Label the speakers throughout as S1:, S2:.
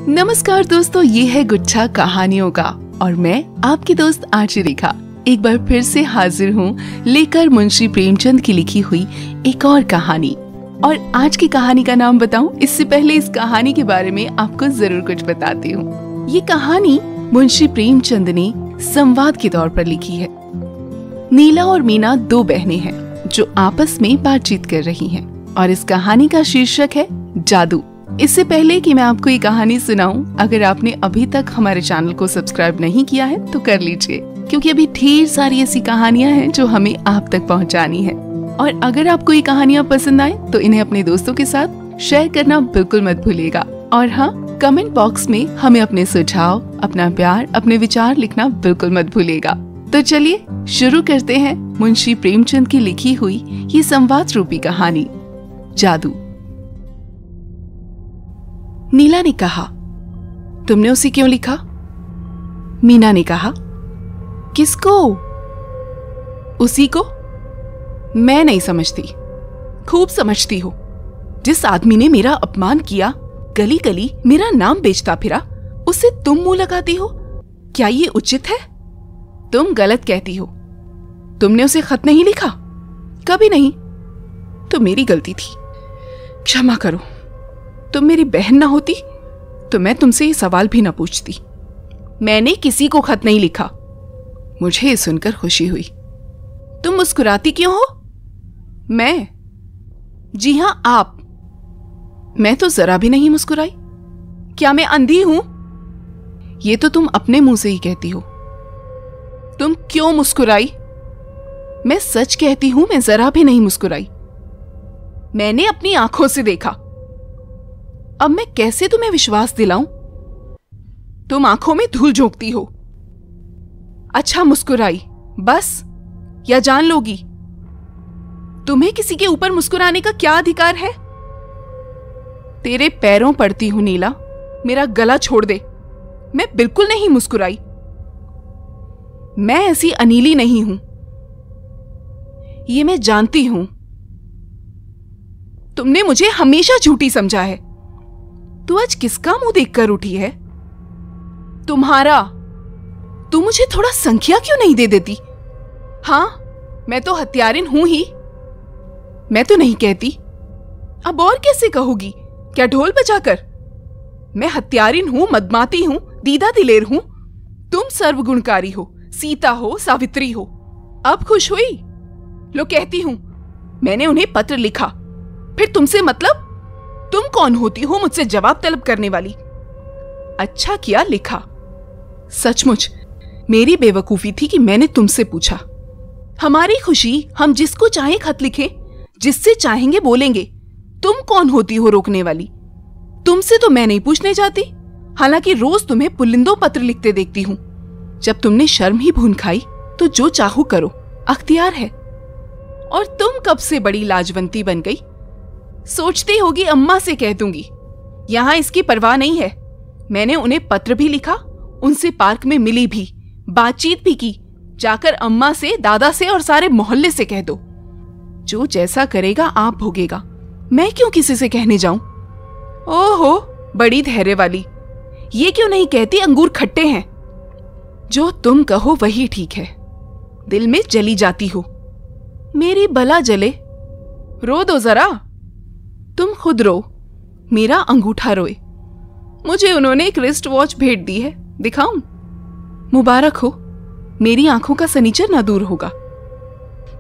S1: नमस्कार दोस्तों, ये है गुच्छा कहानियों का और मैं आपकी दोस्त आरजे रेखा एक बार फिर से हाजिर हूँ लेकर मुंशी प्रेमचंद की लिखी हुई एक और कहानी। और आज की कहानी का नाम बताऊं इससे पहले इस कहानी के बारे में आपको जरूर कुछ बताती हूँ। ये कहानी मुंशी प्रेमचंद ने संवाद के तौर पर लिखी है। नीला और मीना दो बहनें हैं जो आपस में बातचीत कर रही हैं और इस कहानी का शीर्षक है जादू। इससे पहले कि मैं आपको ये कहानी सुनाऊं, अगर आपने अभी तक हमारे चैनल को सब्सक्राइब नहीं किया है तो कर लीजिए, क्योंकि अभी ढेर सारी ऐसी कहानियां हैं जो हमें आप तक पहुंचानी है। और अगर आपको ये कहानियां पसंद आए तो इन्हें अपने दोस्तों के साथ शेयर करना बिल्कुल मत भूलिएगा। और हाँ, कमेंट बॉक्स में हमें अपने सुझाव, अपना प्यार, अपने विचार लिखना बिल्कुल मत भूलिएगा। तो चलिए शुरू करते हैं मुंशी प्रेमचंद की लिखी हुई ये संवाद रूपी कहानी जादू। नीला ने कहा, तुमने उसे क्यों लिखा? मीना ने कहा, किसको? उसी को? मैं नहीं समझती। खूब समझती हो। जिस आदमी ने मेरा अपमान किया, गली गली मेरा नाम बेचता फिरा, उससे तुम मुंह लगाती हो? क्या ये उचित है? तुम गलत कहती हो। तुमने उसे खत नहीं लिखा? कभी नहीं। तो मेरी गलती थी, क्षमा करो। तुम मेरी बहन ना होती तो मैं तुमसे ये सवाल भी ना पूछती। मैंने किसी को खत नहीं लिखा। मुझे सुनकर खुशी हुई। तुम मुस्कुराती क्यों हो? मैं? जी हां, आप। मैं तो जरा भी नहीं मुस्कुराई। क्या मैं अंधी हूं? ये तो तुम अपने मुंह से ही कहती हो। तुम क्यों मुस्कुराई? मैं सच कहती हूं, मैं जरा भी नहीं मुस्कुराई। मैंने अपनी आंखों से देखा। अब मैं कैसे तुम्हें विश्वास दिलाऊं? तुम आंखों में धूल झोंकती हो। अच्छा, मुस्कुराई बस, या जान लोगी? तुम्हें किसी के ऊपर मुस्कुराने का क्या अधिकार है? तेरे पैरों पड़ती हूं नीला, मेरा गला छोड़ दे। मैं बिल्कुल नहीं मुस्कुराई। मैं ऐसी अनीली नहीं हूं, ये मैं जानती हूं। तुमने मुझे हमेशा झूठी समझा है। तू आज किसका मुंह देखकर उठी है? तुम्हारा। तू मुझे थोड़ा संख्या क्यों नहीं दे देती? हां, मैं तो हत्यारिन हूं ही। मैं तो नहीं कहती। अब और कैसे कहोगी? क्या ढोल बजाकर? मैं हत्यारिन हूं, मदमाती हूं, दीदा दिलेर हूं। तुम सर्वगुणकारी हो, सीता हो, सावित्री हो। अब खुश हुई? लो कहती हूं, मैंने उन्हें पत्र लिखा। फिर तुमसे मतलब? तुम कौन होती हो मुझसे जवाब तलब करने वाली? अच्छा किया लिखा। सचमुच मेरी बेवकूफी थी कि मैंने तुमसे पूछा। हमारी खुशी, हम जिसको चाहे खत लिखें, जिससे चाहेंगे बोलेंगे। तुम कौन होती हो रोकने वाली? तुमसे तो मैं नहीं पूछने जाती, हालांकि रोज तुम्हें पुलिंदों पत्र लिखते देखती हूं। जब तुमने शर्म ही भून खाई तो जो चाहो करो, अख्तियार है। और तुम कब से बड़ी लाजवंती बन गई? सोचती होगी अम्मा से कह दूंगी। यहां इसकी परवाह नहीं है। मैंने उन्हें पत्र भी लिखा, उनसे पार्क में मिली भी, बातचीत भी की। जाकर अम्मा से, दादा से और सारे मोहल्ले से कह दो। जो जैसा करेगा आप भोगेगा। मैं क्यों किसी से कहने जाऊं? ओहो, बड़ी धैर्य वाली। ये क्यों नहीं कहती अंगूर खट्टे हैं? जो तुम कहो वही ठीक है। दिल में जली जाती हो। मेरी बला जले। रो दो जरा। तुम खुद रो, मेरा अंगूठा रोए। मुझे उन्होंने एक रिस्ट वॉच भेंट दी है, दिखाऊं? मुबारक हो, मेरी आंखों का सनीचर ना दूर होगा।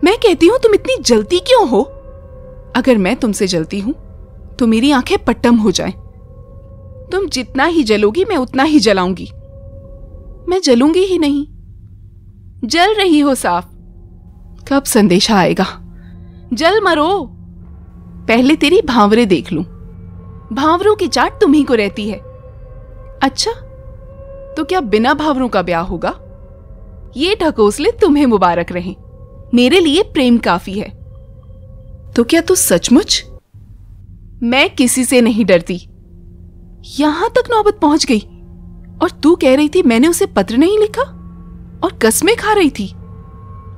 S1: मैं कहती हूं, तुम इतनी जलती क्यों हो? अगर मैं तुमसे जलती हूं तो मेरी आंखें पट्टम हो जाएं। तुम जितना ही जलोगी मैं उतना ही जलाऊंगी। मैं जलूंगी ही नहीं। जल रही हो साफ। कब संदेशा आएगा? जल मरो। पहले तेरी भांवरे देख लूं। भांवरों की चाट तुम्ही को रहती है। अच्छा, तो क्या बिना भांवरों का ब्याह होगा? ये ढकोसले तुम्हें मुबारक रहें। मेरे लिए प्रेम काफी है। तो क्या तू सचमुच? मैं किसी से नहीं डरती। यहां तक नौबत पहुंच गई और तू कह रही थी मैंने उसे पत्र नहीं लिखा और कसमें खा रही थी।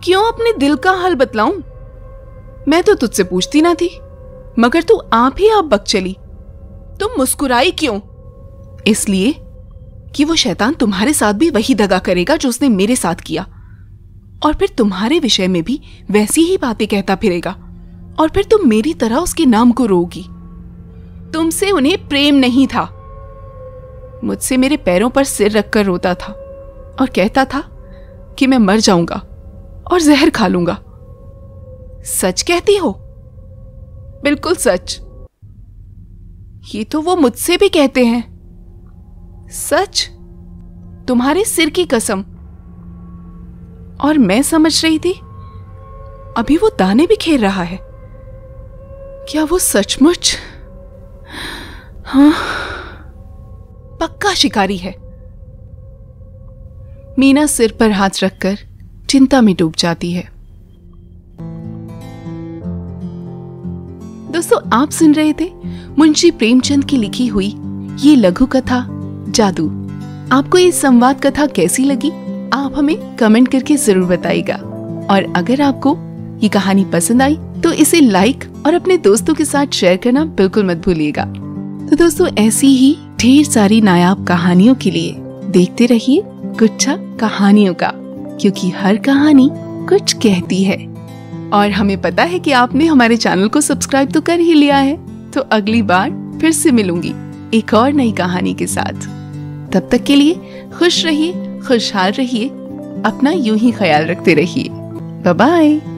S1: क्यों अपने दिल का हाल बतलाऊं? मैं तो तुझसे पूछती ना थी, मगर तू आप ही आप बक चली। तुम मुस्कुराई क्यों? इसलिए कि वो शैतान तुम्हारे साथ भी वही दगा करेगा जो उसने मेरे साथ किया, और फिर तुम्हारे विषय में भी वैसी ही बातें कहता फिरेगा, और फिर तुम मेरी तरह उसके नाम को रोगी। तुमसे उन्हें प्रेम नहीं था, मुझसे मेरे पैरों पर सिर रखकर रोता था और कहता था कि मैं मर जाऊंगा और जहर खा लूंगा। सच कहती हो? बिल्कुल सच। ये तो वो मुझसे भी कहते हैं। सच? तुम्हारे सिर की कसम। और मैं समझ रही थी अभी वो दाने बिखेर रहा है। क्या वो सचमुच? हाँ, पक्का शिकारी है। मीना सिर पर हाथ रखकर चिंता में डूब जाती है। दोस्तों, आप सुन रहे थे मुंशी प्रेमचंद की लिखी हुई ये लघु कथा जादू। आपको ये संवाद कथा कैसी लगी, आप हमें कमेंट करके जरूर बताइएगा। और अगर आपको ये कहानी पसंद आई तो इसे लाइक और अपने दोस्तों के साथ शेयर करना बिल्कुल मत भूलिएगा। तो दोस्तों, ऐसी ही ढेर सारी नायाब कहानियों के लिए देखते रहिए गुच्छा कहानियों का, क्योंकि हर कहानी कुछ कहती है। और हमें पता है कि आपने हमारे चैनल को सब्सक्राइब तो कर ही लिया है। तो अगली बार फिर से मिलूंगी एक और नई कहानी के साथ। तब तक के लिए खुश रहिए, खुशहाल रहिए, अपना यूं ही ख्याल रखते रहिए। Bye bye.